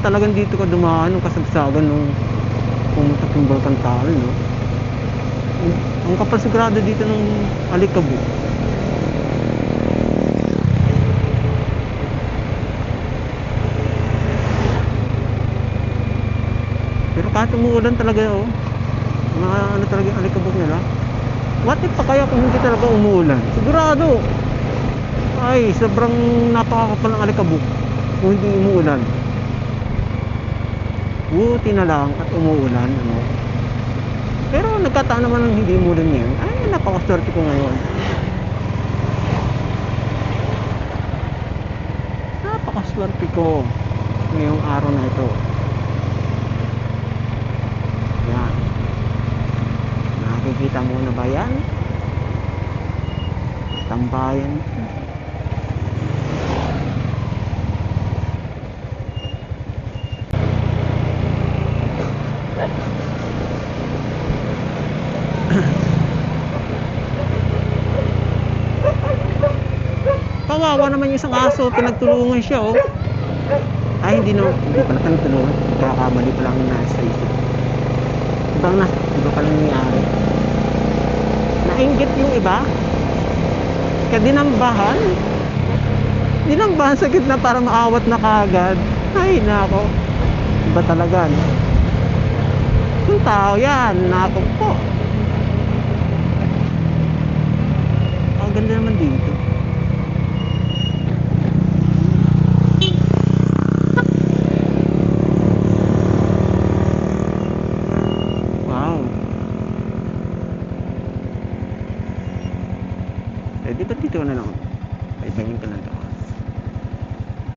talagang dito ka dumaan nung kasagsagan nung pumunta kang Balkantal, no? Ang kapal sigurado dito ng Alikabok. Pero kahit umuulan talaga, oh, mga ano talaga yung Alikabok nila. What if pa kaya kung hindi talaga umuulan? Sigurado, ay sobrang napakakapal ng Alikabok kung hindi umuulan. Buti na lang at umuulan, ano. Pero nagkataon naman ng hindi umulan ngayon. Ay, napakaswerte ko ngayon. Napakaswerte ko ngayong araw na ito. Yan. Nakikita mo na ba yan? Tambayan. Kawawa naman yung isang aso, pinagtulungan siya, oh. Ay, hindi pala pinagtulungan. Kakamali pa lang na sa isip. Iba pala nangyari. Nainggit yung iba. Kaya dinambahan sa gitna para maawat na kagad. Ay, nako. Iba talaga, no? Yung tao yan, nako po. Ang ganda naman dito. Dito na lang. Paibayin ko na to.